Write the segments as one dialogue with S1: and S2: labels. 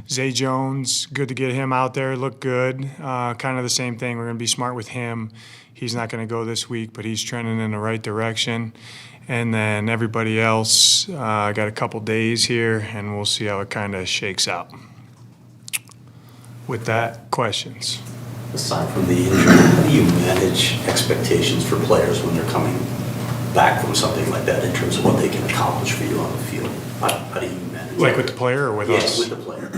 S1: Zay Jones, good to get him out there, look good. Kind of the same thing. We're going to be smart with him. He's not going to go this week, but he's trending in the right direction. And then everybody else, got a couple days here, and we'll see how it kind of shakes out. With that, questions?
S2: Aside from the injury, how do you manage expectations for players when they're coming back from something like that in terms of what they can accomplish for you on the field? How do you manage
S1: Like
S2: that?
S1: with the player or with us?
S2: Yeah, with the player.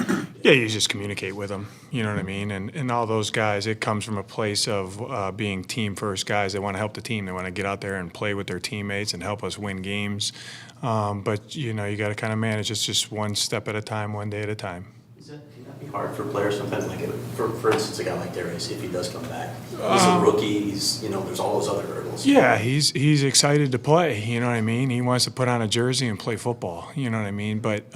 S1: Yeah, you just communicate with them, you know what I mean? And all those guys, it comes from a place of being team-first guys. They want to help the team. They want to get out there and play with their teammates and help us win games. But, you got to kind of manage. It's just one step at a time, one day at a time.
S2: Can that be hard for players sometimes? Like, for instance, a guy like Darius, if he does come back, he's a rookie. There's all those other hurdles.
S1: Yeah, he's excited to play. You know what I mean? He wants to put on a jersey and play football. You know what I mean? But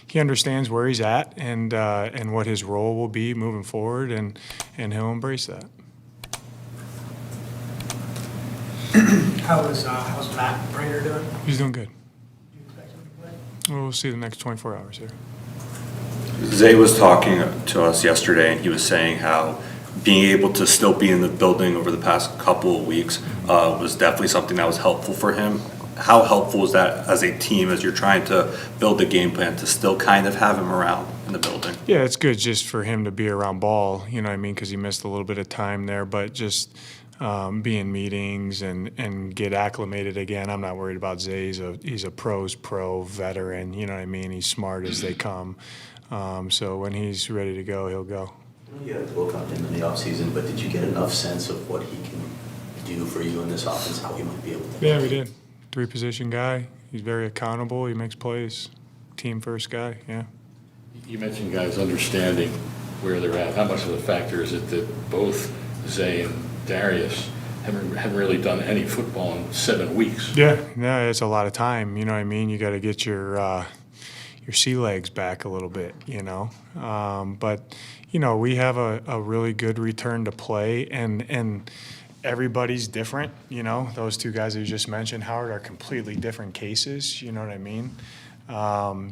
S1: he understands where he's at and what his role will be moving forward, and he'll embrace that.
S3: How's Matt Brainer doing?
S1: He's doing good.
S3: Do you expect him to play?
S1: We'll see the next 24 hours here.
S4: Zay was talking to us yesterday, and he was saying how being able to still be in the building over the past couple of weeks was definitely something that was helpful for him. How helpful is that as a team as you're trying to build the game plan to still kind of have him around in the building?
S1: Yeah, it's good just for him to be around ball, you know what I mean, because he missed a little bit of time there, but just be in meetings and get acclimated again. I'm not worried about Zay. He's a pro's pro veteran, you know what I mean? He's smart as they come. So when he's ready to go, he'll go.
S2: You had to look on him in the offseason, but did you get enough sense of what he can do for you in this offense, how he might be able to?
S1: Yeah, we did. 3-position guy. He's very accountable. He makes plays. Team-first guy, yeah.
S5: You mentioned guys understanding where they're at. How much of a factor is it that both Zay and Darius haven't really done any football in 7 weeks?
S1: Yeah, it's a lot of time. You know what I mean? You got to get your sea legs back a little bit, But, we have a really good return to play, and everybody's different, Those two guys that you just mentioned, Howard, are completely different cases, you know what I mean?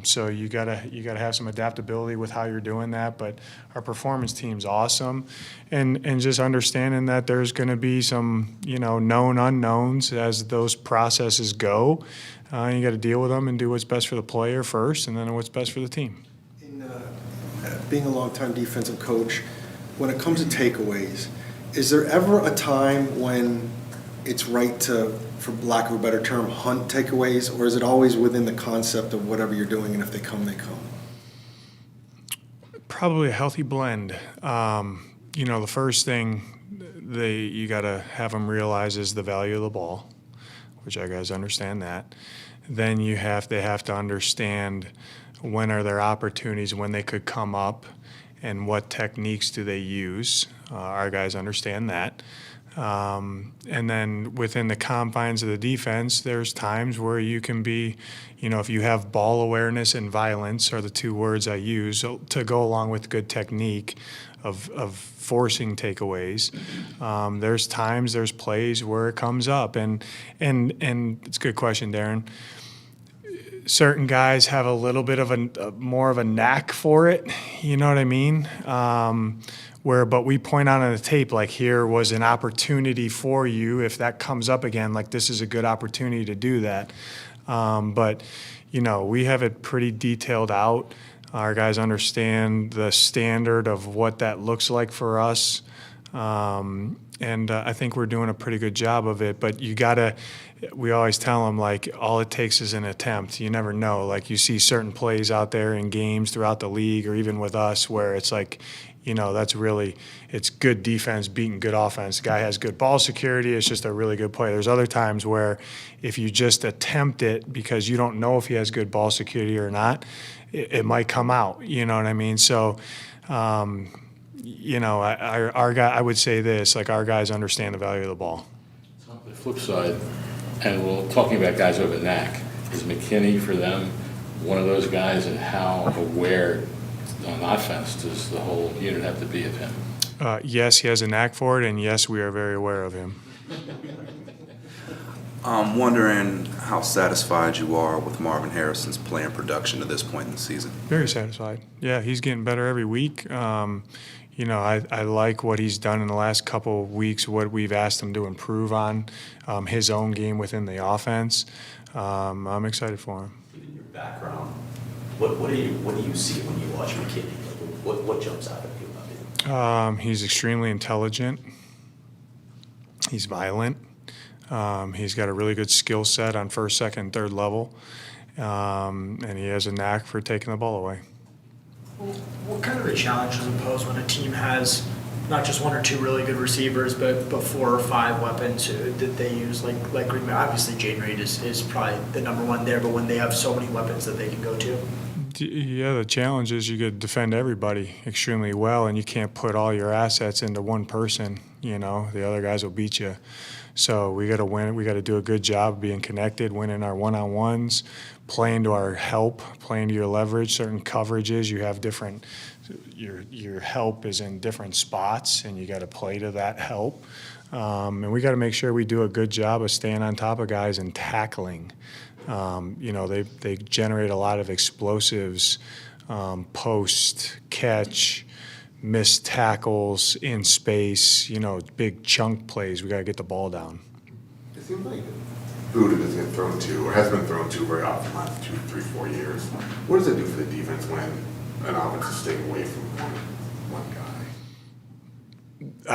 S1: So you gotta have some adaptability with how you're doing that. But our performance team's awesome, and just understanding that there's going to be some known unknowns as those processes go. You got to deal with them and do what's best for the player first, and then what's best for the team.
S6: In being a longtime defensive coach, when it comes to takeaways, is there ever a time when it's right to, for lack of a better term, hunt takeaways, or is it always within the concept of whatever you're doing, and if they come, they come?
S1: Probably a healthy blend. The first thing you got to have them realize is the value of the ball, which I guys understand that. Then they have to understand when are their opportunities, when they could come up, and what techniques do they use. Our guys understand that. And then within the confines of the defense, there's times where you can be, if you have ball awareness and violence are the two words I use to go along with good technique of forcing takeaways. There's plays where it comes up, and it's a good question, Darren. Certain guys have a little bit of more of a knack for it, you know what I mean? But we point out on the tape, like, here was an opportunity for you. If that comes up again, like, this is a good opportunity to do that. But we have it pretty detailed out. Our guys understand the standard of what that looks like for us. And I think we're doing a pretty good job of it. But we always tell them, like, all it takes is an attempt. You never know. Like, you see certain plays out there in games throughout the league, or even with us, where it's like, it's good defense beating good offense. The guy has good ball security. It's just a really good play. There's other times where if you just attempt it because you don't know if he has good ball security or not, it might come out. You know what I mean? So, our guy, I would say this, like, our guys understand the value of the ball.
S5: On the flip side, and we're talking about guys who have a knack, is McKinney for them one of those guys, and how aware on offense does the whole unit have to be of him?
S1: Yes, he has a knack for it, and yes, we are very aware of him.
S7: I'm wondering how satisfied you are with Marvin Harrison's play and production to this point in the season.
S1: Very satisfied. Yeah, he's getting better every week. I like what he's done in the last couple of weeks, what we've asked him to improve on, his own game within the offense. I'm excited for him.
S2: Given your background, what do you see when you watch McKinney? What jumps out at you about him?
S1: He's extremely intelligent. He's violent. He's got a really good skill set on first, second, third level. And he has a knack for taking the ball away.
S3: What kind of a challenge does it pose when a team has not just one or two really good receivers, but 4 or 5 weapons that they use? Like Green Bay, obviously Jaden Reed is probably the number one there, but when they have so many weapons that they can go to.
S1: Yeah, the challenge is you could defend everybody extremely well, and you can't put all your assets into one person. The other guys will beat you. So we got to win. We got to do a good job being connected, winning our one-on-ones, playing to our help, playing to your leverage. Certain coverages, you have different. Your help is in different spots, and you got to play to that help. And we got to make sure we do a good job of staying on top of guys and tackling. They generate a lot of explosives, post, catch, missed tackles in space, big chunk plays. We got to get the ball down.
S8: It seems like Buda doesn't get thrown to, or has been thrown to very often the last 2, 3, 4 years. What does it do for the defense when an offense is staying away from one guy?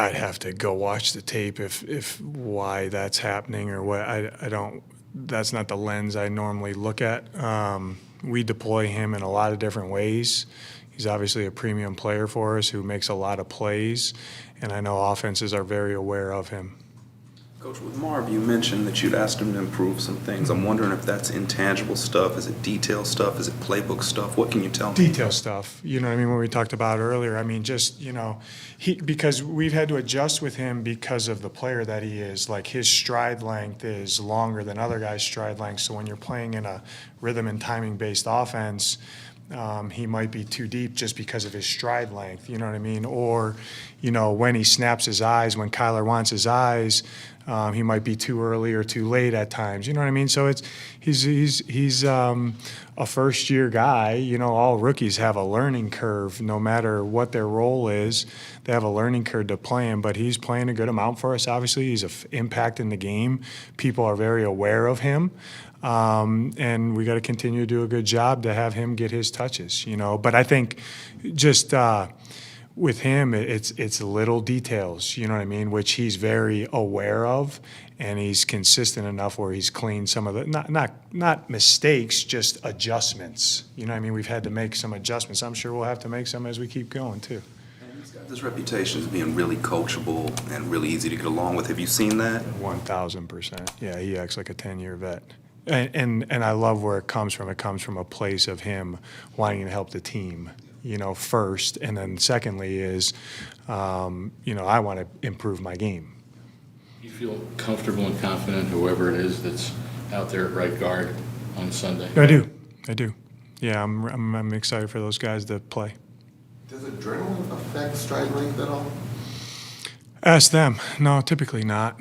S1: I'd have to go watch the tape if why that's happening or what. I don't. That's not the lens I normally look at. We deploy him in a lot of different ways. He's obviously a premium player for us who makes a lot of plays, and I know offenses are very aware of him.
S7: Coach, with Marv, you mentioned that you'd asked him to improve some things. I'm wondering if that's intangible stuff. Is it detail stuff? Is it playbook stuff? What can you tell me?
S1: Detail stuff. You know what I mean? When we talked about earlier, because we've had to adjust with him because of the player that he is. Like his stride length is longer than other guys' stride length. So when you're playing in a rhythm and timing-based offense, he might be too deep just because of his stride length, you know what I mean? Or, when he snaps his eyes, when Kyler wants his eyes, he might be too early or too late at times, you know what I mean? So he's a first-year guy. All rookies have a learning curve, no matter what their role is. They have a learning curve to play in, but he's playing a good amount for us. Obviously, he's an impact in the game. People are very aware of him. And we got to continue to do a good job to have him get his touches, But I think just with him, it's little details, you know what I mean, which he's very aware of, and he's consistent enough where he's cleaned some of the not mistakes, just adjustments. You know what I mean? We've had to make some adjustments. I'm sure we'll have to make some as we keep going too.
S7: He's got this reputation as being really coachable and really easy to get along with. Have you seen that?
S1: 1,000%. Yeah, he acts like a 10-year vet. And I love where it comes from. It comes from a place of him wanting to help the team, first. And then secondly is, I want to improve my game.
S5: You feel comfortable and confident, whoever it is that's out there at right guard on Sunday?
S1: I do. Yeah, I'm excited for those guys to play.
S8: Does adrenaline affect stride length at all?
S1: Ask them. No, typically not.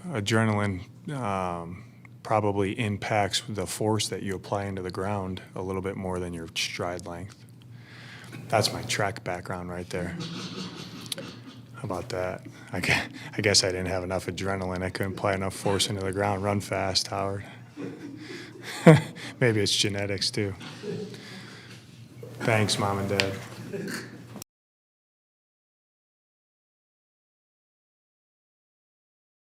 S1: Adrenaline probably impacts the force that you apply into the ground a little bit more than your stride length. That's my track background right there. How about that? I guess I didn't have enough adrenaline. I couldn't apply enough force into the ground. Run fast, Howard. Maybe it's genetics too. Thanks, Mom and Dad.